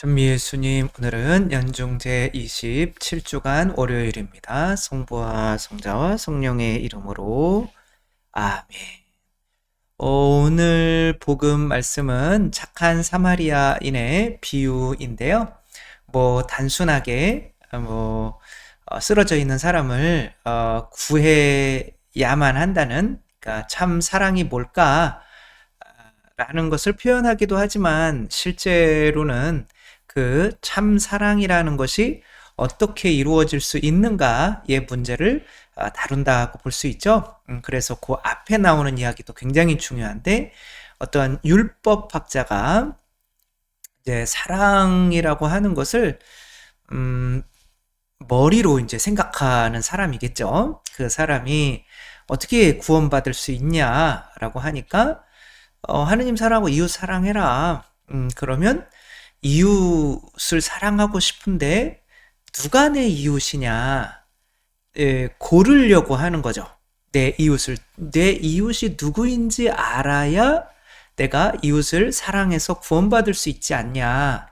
전미 예수님, 오늘은 연중 제27주간 월요일입니다. 성부와 성자와 성령의 이름으로 아멘. 오늘 복음 말씀은 착한 사마리아인의 비유인데요. 단순하게 쓰러져 있는 사람을 구해야만 한다는, 그러니까 참 사랑이 뭘까? 라는 것을 표현하기도 하지만 실제로는 그 참 사랑이라는 것이 어떻게 이루어질 수 있는가의 문제를 다룬다고 볼 수 있죠. 그래서 그 앞에 나오는 이야기도 굉장히 중요한데, 어떤 율법학자가 이제 사랑이라고 하는 것을 머리로 이제 생각하는 사람이겠죠. 그 사람이 어떻게 구원받을 수 있냐라고 하니까 하느님 사랑하고 이웃 사랑해라. 그러면 이웃을 사랑하고 싶은데 누가 내 이웃이냐? 고르려고 하는 거죠. 내 이웃이 누구인지 알아야 내가 이웃을 사랑해서 구원받을 수 있지 않냐.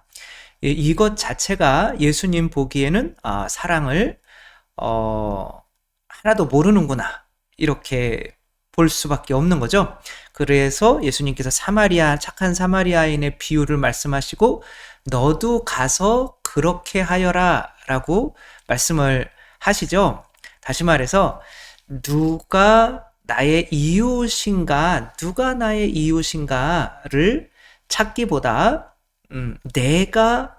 이것 자체가 예수님 보기에는 사랑을 하나도 모르는구나. 이렇게 볼 수밖에 없는 거죠. 그래서 예수님께서 착한 사마리아인의 비유를 말씀하시고 너도 가서 그렇게 하여라 라고 말씀을 하시죠. 다시 말해서 누가 나의 이웃인가를 찾기보다 내가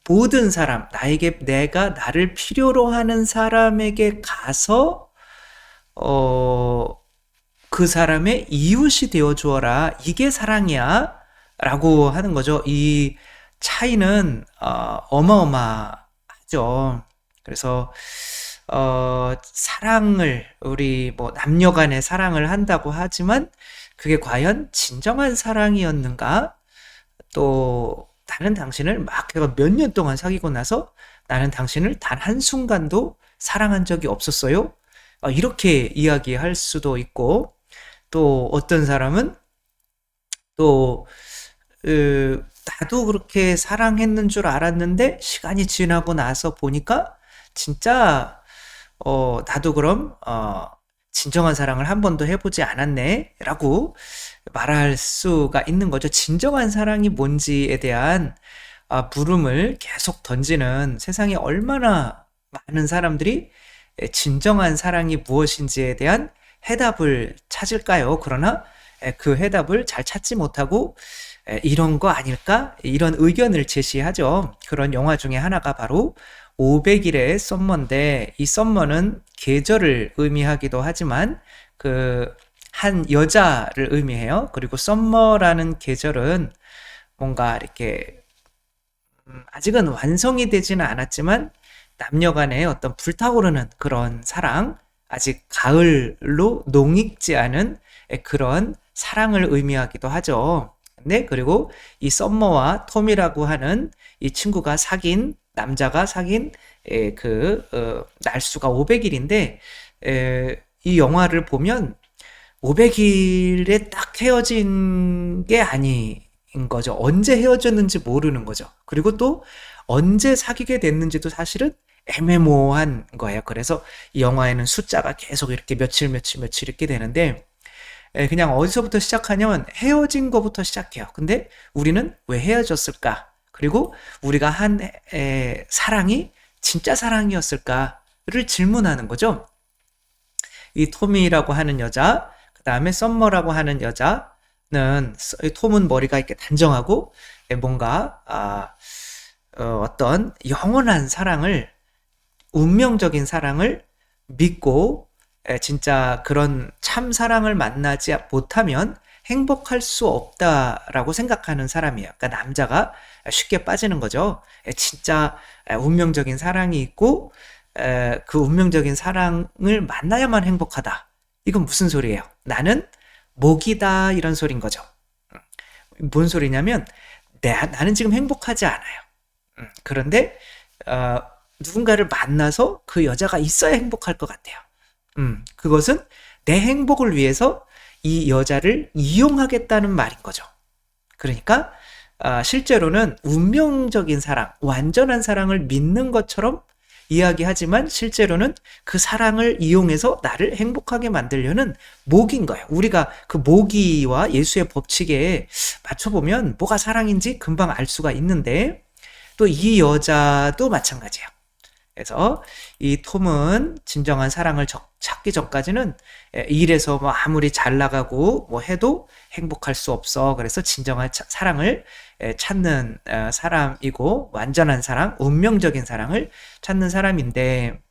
모든 사람, 나를 필요로 하는 사람에게 가서 그 사람의 이웃이 되어 주어라. 이게 사랑이야. 라고 하는 거죠. 이 차이는 어마어마하죠. 그래서 사랑을 우리 남녀 간의 사랑을 한다고 하지만 그게 과연 진정한 사랑이었는가? 또 나는 당신을 막 몇 년 동안 사귀고 나서 나는 당신을 단 한순간도 사랑한 적이 없었어요. 이렇게 이야기할 수도 있고, 또 어떤 사람은 또 나도 그렇게 사랑했는 줄 알았는데 시간이 지나고 나서 보니까 진짜 나도 그럼 진정한 사랑을 한 번도 해보지 않았네 라고 말할 수가 있는 거죠. 진정한 사랑이 뭔지에 대한 물음을 계속 던지는, 세상에 얼마나 많은 사람들이 진정한 사랑이 무엇인지에 대한 해답을 찾을까요? 그러나 그 해답을 잘 찾지 못하고 이런 거 아닐까? 이런 의견을 제시하죠. 그런 영화 중에 하나가 바로 500일의 썸머인데, 이 썸머는 계절을 의미하기도 하지만 그 한 여자를 의미해요. 그리고 썸머라는 계절은 뭔가 이렇게 아직은 완성이 되지는 않았지만 남녀 간의 어떤 불타오르는 그런 사랑, 아직 가을로 농익지 않은 그런 사랑을 의미하기도 하죠. 네, 그리고 이 썸머와 톰이라고 하는 이 친구가 남자가 사귄 날수가 500일인데, 이 영화를 보면 500일에 딱 헤어진 게 아닌 거죠. 언제 헤어졌는지 모르는 거죠. 그리고 또 언제 사귀게 됐는지도 사실은 애매모호한 거예요. 그래서 이 영화에는 숫자가 계속 이렇게 며칠 이렇게 되는데, 그냥 어디서부터 시작하냐면 헤어진 거부터 시작해요. 근데 우리는 왜 헤어졌을까? 그리고 우리가 한 사랑이 진짜 사랑이었을까를 질문하는 거죠. 이 톰이라고 하는 여자, 그 다음에 썸머라고 하는 여자는, 톰은 머리가 이렇게 단정하고 뭔가 어떤 영원한 사랑을, 운명적인 사랑을 믿고 진짜 그런 참 사랑을 만나지 못하면 행복할 수 없다라고 생각하는 사람이에요. 그러니까 남자가 쉽게 빠지는 거죠. 진짜 운명적인 사랑이 있고 그 운명적인 사랑을 만나야만 행복하다. 이건 무슨 소리예요? 나는 목이다, 이런 소린 거죠. 뭔 소리냐면 나는 지금 행복하지 않아요. 그런데 누군가를 만나서 그 여자가 있어야 행복할 것 같아요. 그것은 내 행복을 위해서 이 여자를 이용하겠다는 말인 거죠. 그러니까 실제로는 운명적인 사랑, 완전한 사랑을 믿는 것처럼 이야기하지만 실제로는 그 사랑을 이용해서 나를 행복하게 만들려는 모기인 거예요. 우리가 그 모기와 예수의 법칙에 맞춰보면 뭐가 사랑인지 금방 알 수가 있는데 또 이 여자도 마찬가지예요. 그래서 이 톰은 진정한 사랑을 찾기 전까지는 일에서 뭐 아무리 잘 나가고 뭐 해도 행복할 수 없어. 그래서 진정한 사랑을 찾는 사람이고 완전한 사랑, 운명적인 사랑을 찾는 사람인데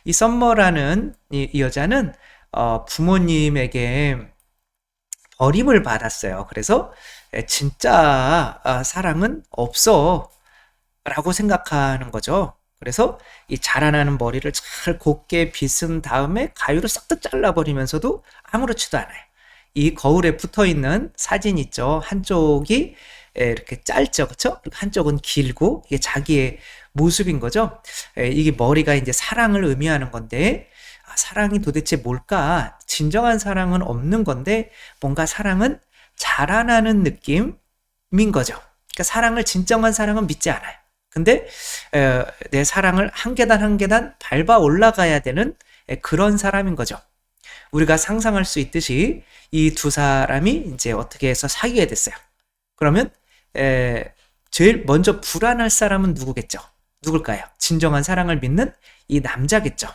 이 썸머라는 이 여자는 부모님에게 버림을 받았어요. 그래서 진짜 사랑은 없어 라고 생각하는 거죠. 그래서 이 자라나는 머리를 잘 곱게 빗은 다음에 가위로 싹둑 잘라버리면서도 아무렇지도 않아요. 이 거울에 붙어있는 사진 있죠. 한쪽이 이렇게 짧죠. 그쵸? 한쪽은 길고 이게 자기의 모습인 거죠. 이게 머리가 이제 사랑을 의미하는 건데 사랑이 도대체 뭘까? 진정한 사랑은 없는 건데 뭔가 사랑은 자라나는 느낌인 거죠. 그러니까 사랑을 진정한 사랑은 믿지 않아요. 근데 내 사랑을 한 계단 한 계단 밟아 올라가야 되는 그런 사람인 거죠. 우리가 상상할 수 있듯이 이 두 사람이 이제 어떻게 해서 사귀게 됐어요. 그러면 제일 먼저 불안할 사람은 누구겠죠? 누굴까요? 진정한 사랑을 믿는 이 남자겠죠.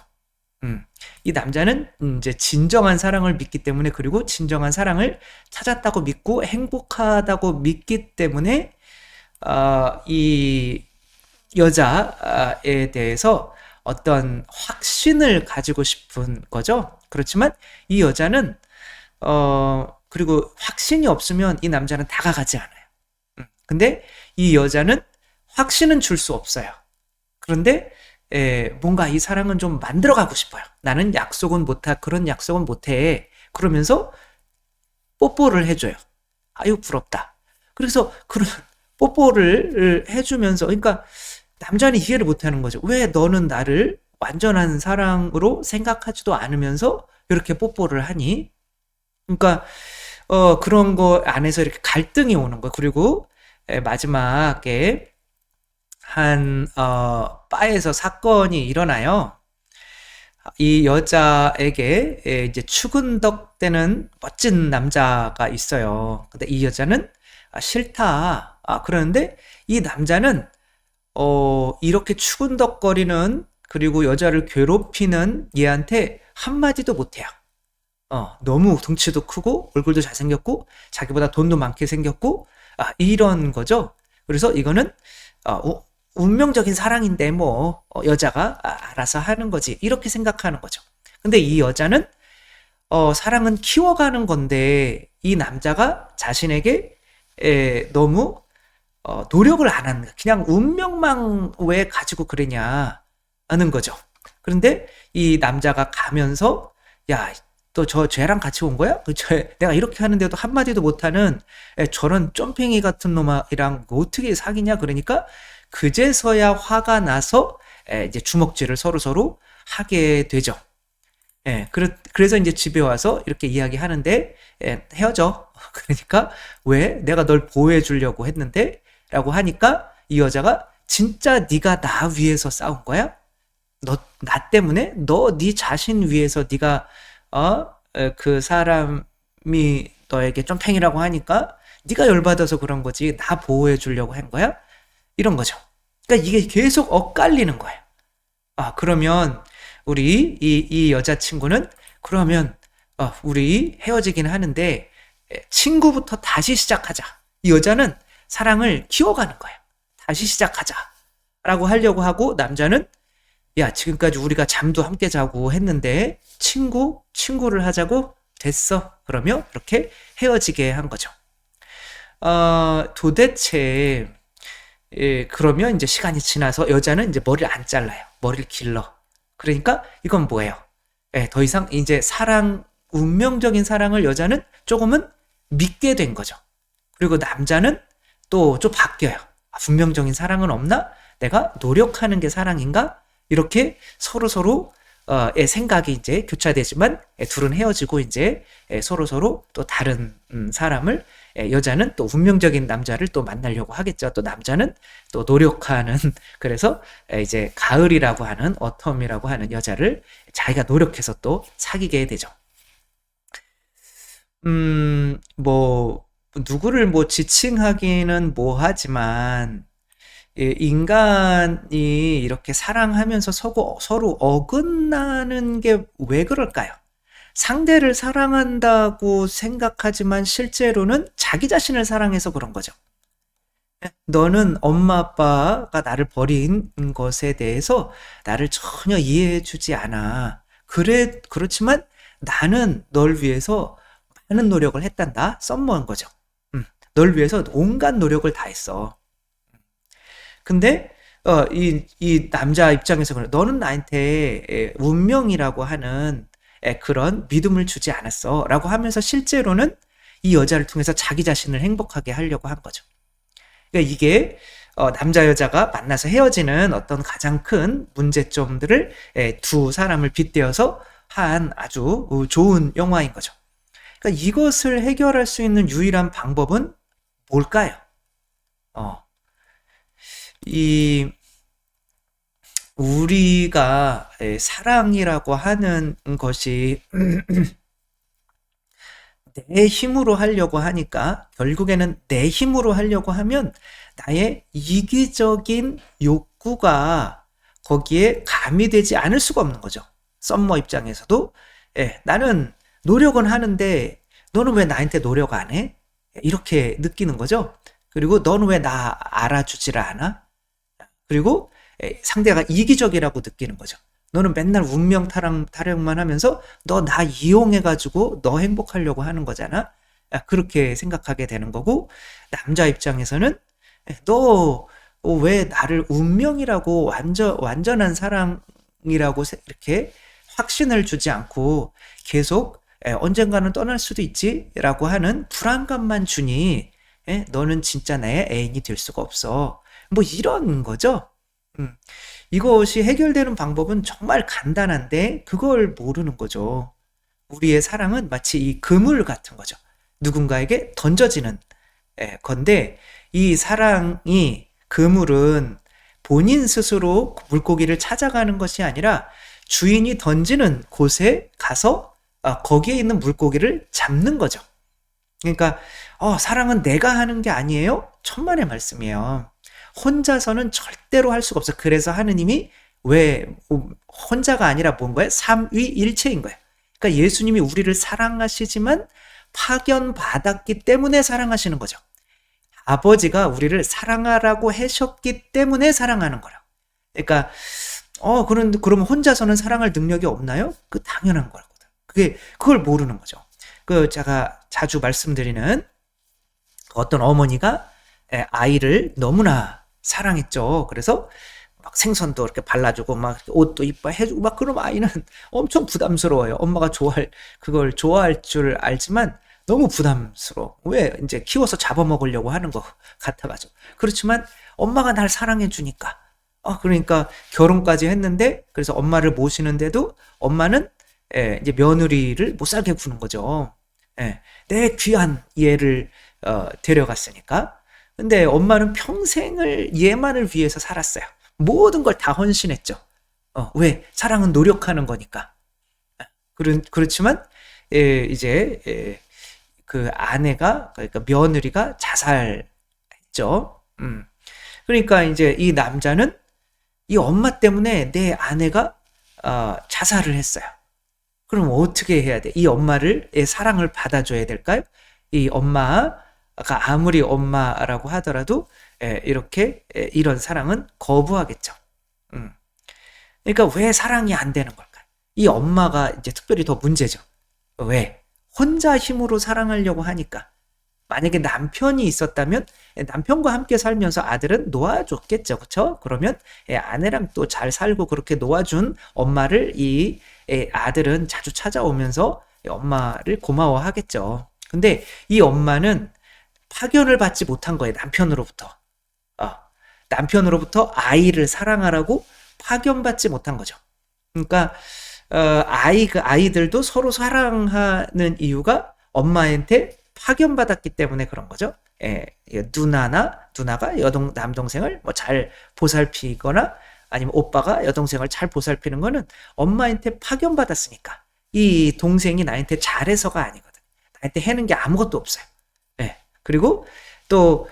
이 남자는 이제 진정한 사랑을 믿기 때문에 그리고 진정한 사랑을 찾았다고 믿고 행복하다고 믿기 때문에 이 여자에 대해서 어떤 확신을 가지고 싶은 거죠. 그렇지만 이 여자는 그리고 확신이 없으면 이 남자는 다가가지 않아요. 근데 이 여자는 확신은 줄 수 없어요. 그런데 뭔가 이 사랑은 좀 만들어가고 싶어요. 나는 그런 약속은 못해. 그러면서 뽀뽀를 해줘요. 아유 부럽다. 그래서 그런 뽀뽀를 해주면서 그러니까 남자는 이해를 못하는 거죠. 왜 너는 나를 완전한 사랑으로 생각하지도 않으면서 이렇게 뽀뽀를 하니? 그러니까 그런 거 안에서 이렇게 갈등이 오는 거예요. 그리고 마지막에 한 바에서 사건이 일어나요. 이 여자에게 이제 추근덕대는 멋진 남자가 있어요. 근데 이 여자는 싫다. 그러는데 이 남자는 이렇게 추근덕거리는 그리고 여자를 괴롭히는 얘한테 한마디도 못해요. 너무 덩치도 크고 얼굴도 잘생겼고 자기보다 돈도 많게 생겼고 이런 거죠. 그래서 이거는 운명적인 사랑인데 뭐 여자가 알아서 하는 거지 이렇게 생각하는 거죠. 근데 이 여자는 사랑은 키워가는 건데 이 남자가 자신에게 너무 노력을 안 하는 거야. 그냥 운명만 왜 가지고 그러냐 하는 거죠. 그런데 이 남자가 가면서 야, 또 저 쟤랑 같이 온 거야? 내가 이렇게 하는데도 한마디도 못하는 저런 쫌팽이 같은 놈이랑 어떻게 사귀냐? 그러니까 그제서야 화가 나서 이제 주먹질을 서로 하게 되죠. 그래서 이제 집에 와서 이렇게 이야기하는데 헤어져. 그러니까 왜 내가 널 보호해 주려고 했는데 라고 하니까 이 여자가 진짜 네가 나 위해서 싸운 거야? 나 때문에? 네 자신 위해서 네가 그 사람이 너에게 쫌팽이라고 하니까 네가 열받아서 그런 거지 나 보호해 주려고 한 거야? 이런 거죠. 그러니까 이게 계속 엇갈리는 거예요. 그러면 우리 이 여자친구는 그러면 우리 헤어지긴 하는데 친구부터 다시 시작하자. 이 여자는 사랑을 키워가는 거예요. 다시 시작하자 라고 하려고 하고 남자는 야 지금까지 우리가 잠도 함께 자고 했는데 친구를 하자고? 됐어. 그러면 이렇게 헤어지게 한 거죠. 도대체 그러면 이제 시간이 지나서 여자는 이제 머리를 안 잘라요. 머리를 길러. 그러니까 이건 뭐예요? 더 이상 이제 운명적인 사랑을 여자는 조금은 믿게 된 거죠. 그리고 남자는 또 좀 바뀌어요. 운명적인 사랑은 없나? 내가 노력하는 게 사랑인가? 이렇게 서로 의 생각이 이제 교차되지만 둘은 헤어지고 이제 서로 또 다른 사람을 여자는 또 운명적인 남자를 또 만나려고 하겠죠. 또 남자는 또 노력하는 그래서 이제 가을이라고 하는 어텀이라고 하는 여자를 자기가 노력해서 또 사귀게 되죠. 뭐 누구를 뭐 지칭하기는 뭐하지만 인간이 이렇게 사랑하면서 서로 어긋나는 게 왜 그럴까요? 상대를 사랑한다고 생각하지만 실제로는 자기 자신을 사랑해서 그런 거죠. 너는 엄마 아빠가 나를 버린 것에 대해서 나를 전혀 이해해 주지 않아. 그렇지만 나는 널 위해서 많은 노력을 했단다. 썸머인 거죠. 널 위해서 온갖 노력을 다 했어. 근데 이 남자 입장에서 그래. 너는 나한테 운명이라고 하는 그런 믿음을 주지 않았어. 라고 하면서 실제로는 이 여자를 통해서 자기 자신을 행복하게 하려고 한 거죠. 그러니까 이게 남자 여자가 만나서 헤어지는 어떤 가장 큰 문제점들을 두 사람을 빗대어서 한 아주 좋은 영화인 거죠. 그러니까 이것을 해결할 수 있는 유일한 방법은 뭘까요? 어, 이 우리가 사랑이라고 하는 것이 내 힘으로 하려고 하니까 결국에는 내 힘으로 하려고 하면 나의 이기적인 욕구가 거기에 가미되지 않을 수가 없는 거죠. 썸머 입장에서도 나는 노력은 하는데 너는 왜 나한테 노력 안 해? 이렇게 느끼는 거죠. 그리고 너는 왜 나 알아주지를 않아? 그리고 상대가 이기적이라고 느끼는 거죠. 너는 맨날 운명 타령만 하면서 너 나 이용해가지고 너 행복하려고 하는 거잖아. 그렇게 생각하게 되는 거고 남자 입장에서는 너 왜 나를 운명이라고 완전한 사랑이라고 이렇게 확신을 주지 않고 계속 언젠가는 떠날 수도 있지라고 하는 불안감만 주니 너는 진짜 나의 애인이 될 수가 없어. 뭐 이런 거죠. 음. 이것이 해결되는 방법은 정말 간단한데 그걸 모르는 거죠. 우리의 사랑은 마치 이 그물 같은 거죠. 누군가에게 던져지는 건데 이 사랑이 그물은 본인 스스로 물고기를 찾아가는 것이 아니라 주인이 던지는 곳에 가서 거기에 있는 물고기를 잡는 거죠. 그러니까 사랑은 내가 하는 게 아니에요. 천만의 말씀이에요. 혼자서는 절대로 할 수가 없어. 그래서 하느님이 왜 혼자가 아니라 뭔 거예요? 삼위일체인 거예요. 그러니까 예수님이 우리를 사랑하시지만 파견받았기 때문에 사랑하시는 거죠. 아버지가 우리를 사랑하라고 하셨기 때문에 사랑하는 거라. 그러니까 그러면 혼자서는 사랑할 능력이 없나요? 그 당연한 거거든. 그걸 모르는 거죠. 제가 자주 말씀드리는 어떤 어머니가 아이를 너무나 사랑했죠. 그래서 막 생선도 이렇게 발라주고 막 옷도 이뻐 해주고 막 그럼 아이는 엄청 부담스러워요. 엄마가 그걸 좋아할 줄 알지만 너무 부담스러워. 왜 이제 키워서 잡아먹으려고 하는 것 같아가지고. 그렇지만 엄마가 날 사랑해 주니까. 그러니까 결혼까지 했는데 그래서 엄마를 모시는데도 엄마는 이제 며느리를 못 살게 구는 거죠. 내 귀한 얘를 데려갔으니까. 근데 엄마는 평생을 얘만을 위해서 살았어요. 모든 걸 다 헌신했죠. 왜? 사랑은 노력하는 거니까. 그렇지만 이제 그 아내가 그러니까 며느리가 자살했죠. 그러니까 이제 이 남자는 이 엄마 때문에 내 아내가 자살을 했어요. 그럼 어떻게 해야 돼? 이 엄마의 사랑을 받아줘야 될까요? 이 엄마가 아무리 엄마라고 하더라도 이렇게 이런 사랑은 거부하겠죠. 그러니까 왜 사랑이 안 되는 걸까요? 이 엄마가 이제 특별히 더 문제죠. 왜? 혼자 힘으로 사랑하려고 하니까. 만약에 남편이 있었다면 남편과 함께 살면서 아들은 놓아줬겠죠. 그렇죠? 그러면 아내랑 또 잘 살고 그렇게 놓아준 엄마를 이 아들은 자주 찾아오면서 엄마를 고마워하겠죠. 근데 이 엄마는 파견을 받지 못한 거예요. 남편으로부터. 남편으로부터 아이를 사랑하라고 파견받지 못한 거죠. 그러니까 그 아이들도 서로 사랑하는 이유가 엄마한테 파견받았기 때문에 그런 거죠. 예, 누나가 남동생을 뭐 잘 보살피거나 아니면 오빠가 여동생을 잘 보살피는 거는 엄마한테 파견받았으니까. 이 동생이 나한테 잘해서가 아니거든. 나한테 해는 게 아무것도 없어요. 예. 그리고 또,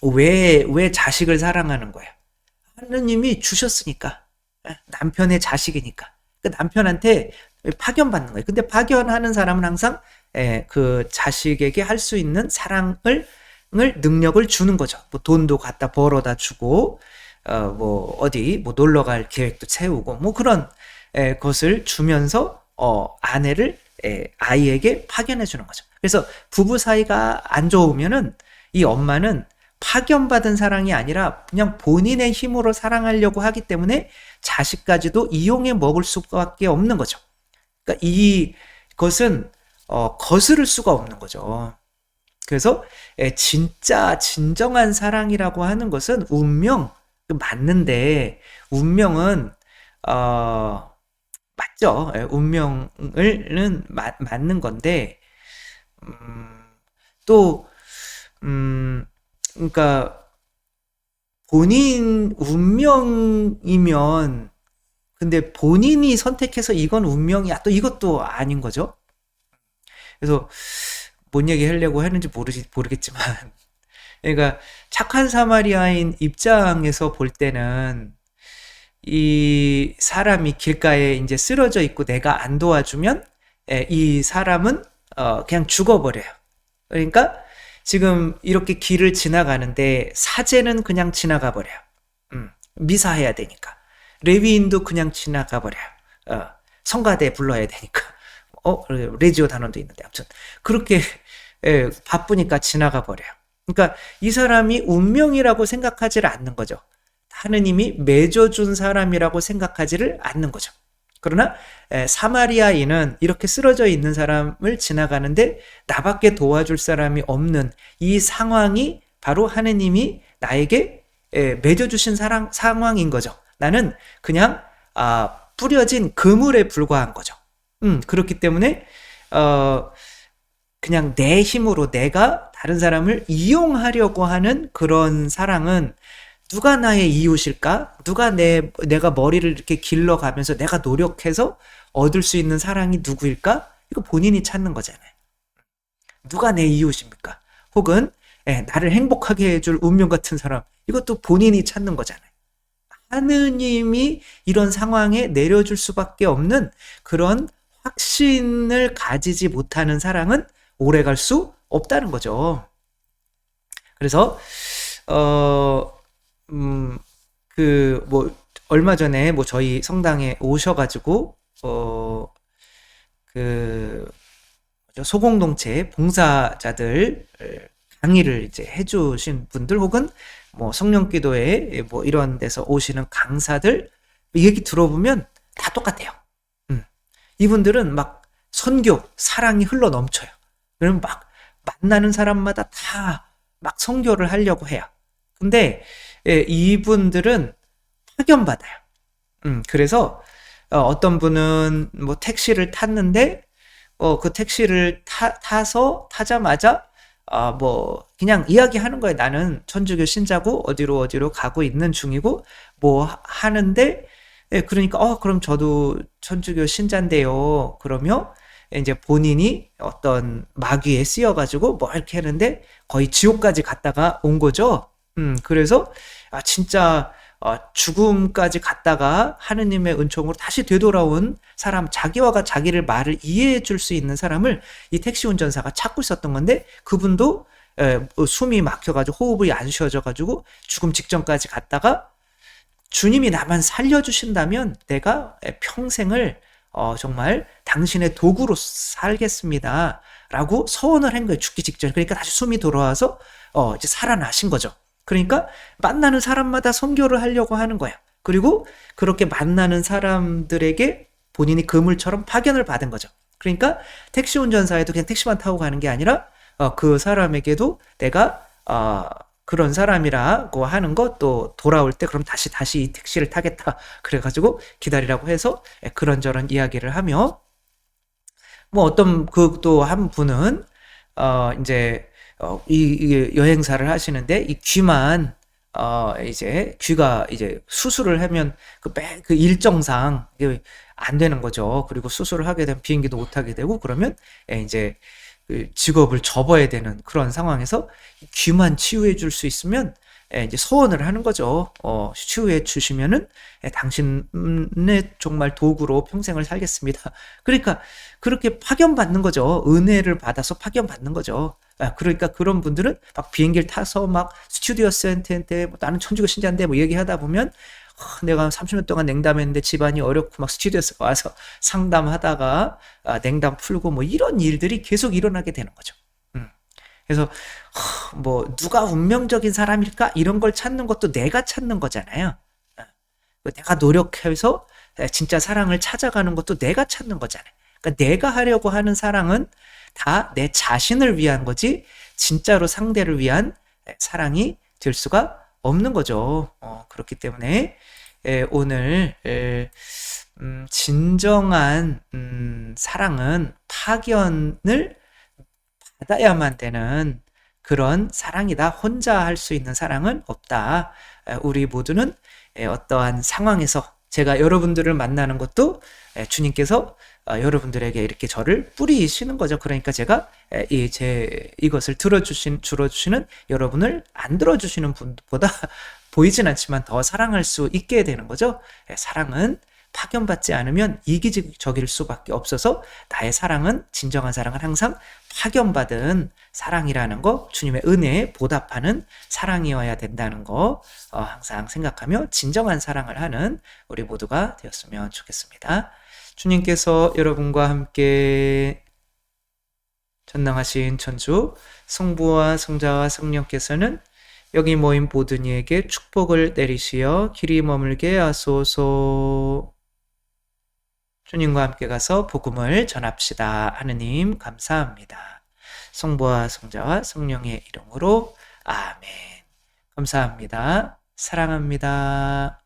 왜 자식을 사랑하는 거예요? 하느님이 주셨으니까. 예, 남편의 자식이니까. 그 남편한테 파견받는 거예요. 근데 파견하는 사람은 항상 그 자식에게 할 수 있는 사랑을 능력을 주는 거죠. 뭐 돈도 갖다 벌어다 주고 뭐 어디 뭐 놀러 갈 계획도 세우고 뭐 그런 것을 주면서 아내를 아이에게 파견해 주는 거죠. 그래서 부부 사이가 안 좋으면은 이 엄마는 파견받은 사랑이 아니라 그냥 본인의 힘으로 사랑하려고 하기 때문에 자식까지도 이용해 먹을 수밖에 없는 거죠. 그러니까 이것은 거스를 수가 없는 거죠. 그래서 진짜 진정한 사랑이라고 하는 것은 운명 맞는데 운명은 맞죠. 운명은 맞는 건데 또 그러니까 본인 운명이면 근데 본인이 선택해서 이건 운명이야 또 이것도 아닌 거죠. 그래서 뭔 얘기 하려고 했는지 모르겠지만 그러니까 착한 사마리아인 입장에서 볼 때는 이 사람이 길가에 이제 쓰러져 있고 내가 안 도와주면 이 사람은 그냥 죽어버려요. 그러니까 지금 이렇게 길을 지나가는데 사제는 그냥 지나가 버려요. 미사해야 되니까. 레위인도 그냥 지나가 버려요. 성가대 불러야 되니까. 레지오 단원도 있는데 아무튼 그렇게 바쁘니까 지나가 버려요. 그러니까 이 사람이 운명이라고 생각하지를 않는 거죠. 하느님이 맺어준 사람이라고 생각하지를 않는 거죠. 그러나 사마리아인은 이렇게 쓰러져 있는 사람을 지나가는데 나밖에 도와줄 사람이 없는 이 상황이 바로 하느님이 나에게 맺어주신 상황인 거죠. 나는 그냥 뿌려진 그물에 불과한 거죠. 그렇기 때문에 그냥 내 힘으로 내가 다른 사람을 이용하려고 하는 그런 사랑은 누가 나의 이웃일까? 누가 내가 머리를 이렇게 길러가면서 내가 노력해서 얻을 수 있는 사랑이 누구일까? 이거 본인이 찾는 거잖아요. 누가 내 이웃입니까? 혹은 나를 행복하게 해줄 운명 같은 사람, 이것도 본인이 찾는 거잖아요. 하느님이 이런 상황에 내려줄 수밖에 없는 그런 확신을 가지지 못하는 사랑은 오래갈 수 없다는 거죠. 그래서 얼마 전에 뭐 저희 성당에 오셔가지고 소공동체 봉사자들 강의를 이제 해주신 분들 혹은 뭐 성령기도회 뭐 이런 데서 오시는 강사들 얘기 들어보면 다 똑같아요. 이분들은 막 선교, 사랑이 흘러 넘쳐요. 그러면 막 만나는 사람마다 다 막 선교를 하려고 해요. 근데 이분들은 파견받아요. 그래서 어떤 분은 뭐 택시를 탔는데 그 택시를 타자마자 뭐 그냥 이야기하는 거예요. 나는 천주교 신자고 어디로 가고 있는 중이고 뭐 하는데 그러니까 그럼 저도 천주교 신자인데요. 그러면 이제 본인이 어떤 마귀에 쓰여가지고 뭐 이렇게 하는데 거의 지옥까지 갔다가 온 거죠. 그래서 진짜 죽음까지 갔다가 하느님의 은총으로 다시 되돌아온 사람, 자기와 자기를 말을 이해해 줄 수 있는 사람을 이 택시 운전사가 찾고 있었던 건데 그분도 숨이 막혀가지고 호흡이 안 쉬어져가지고 죽음 직전까지 갔다가 주님이 나만 살려주신다면 내가 평생을 정말 당신의 도구로 살겠습니다 라고 서원을 한 거예요. 죽기 직전. 그러니까 다시 숨이 돌아와서 이제 살아나신 거죠. 그러니까 만나는 사람마다 선교를 하려고 하는 거예요. 그리고 그렇게 만나는 사람들에게 본인이 그물처럼 파견을 받은 거죠. 그러니까 택시 운전사에도 그냥 택시만 타고 가는 게 아니라 그 사람에게도 내가 그런 사람이라고 하는 거 또 돌아올 때 그럼 다시 이 택시를 타겠다. 그래가지고 기다리라고 해서 그런저런 이야기를 하며 뭐 어떤 그 또 한 분은 이제 이 여행사를 하시는데 이 귀만 이제 귀가 이제 수술을 하면 그 일정상 이게 안 되는 거죠. 그리고 수술을 하게 되면 비행기도 못 타게 되고 그러면 이제 그 직업을 접어야 되는 그런 상황에서 귀만 치유해 줄 수 있으면 이제 소원을 하는 거죠. 치유해 주시면은 당신의 정말 도구로 평생을 살겠습니다. 그러니까 그렇게 파견받는 거죠. 은혜를 받아서 파견받는 거죠. 그러니까 그런 분들은 막 비행기를 타서 막 스튜디오스한테 뭐 나는 천주교 신자인데 뭐 얘기하다 보면 내가 30년 동안 냉담했는데 집안이 어렵고 막 스튜디오스 와서 상담하다가 냉담 풀고 뭐 이런 일들이 계속 일어나게 되는 거죠. 그래서 뭐 누가 운명적인 사람일까 이런 걸 찾는 것도 내가 찾는 거잖아요. 내가 노력해서 진짜 사랑을 찾아가는 것도 내가 찾는 거잖아요. 그러니까 내가 하려고 하는 사랑은 다 내 자신을 위한 거지 진짜로 상대를 위한 사랑이 될 수가 없는 거죠. 그렇기 때문에 오늘 진정한 사랑은 파견을 받아야만 되는 그런 사랑이다. 혼자 할 수 있는 사랑은 없다. 우리 모두는 어떠한 상황에서 제가 여러분들을 만나는 것도 주님께서 여러분들에게 이렇게 저를 뿌리시는 거죠. 그러니까 제가 이것을 들어주시는 여러분을 안 들어주시는 분보다 보이진 않지만 더 사랑할 수 있게 되는 거죠. 사랑은 파견받지 않으면 이기적일 수밖에 없어서 나의 사랑은 진정한 사랑은 항상 파견받은 사랑이라는 거 주님의 은혜에 보답하는 사랑이어야 된다는 거 항상 생각하며 진정한 사랑을 하는 우리 모두가 되었으면 좋겠습니다. 주님께서 여러분과 함께 전능하신 천주 성부와 성자와 성령께서는 여기 모인 모든 이에게 축복을 내리시어 길이 머물게 하소서. 주님과 함께 가서 복음을 전합시다. 하느님 감사합니다. 성부와 성자와 성령의 이름으로 아멘. 감사합니다. 사랑합니다.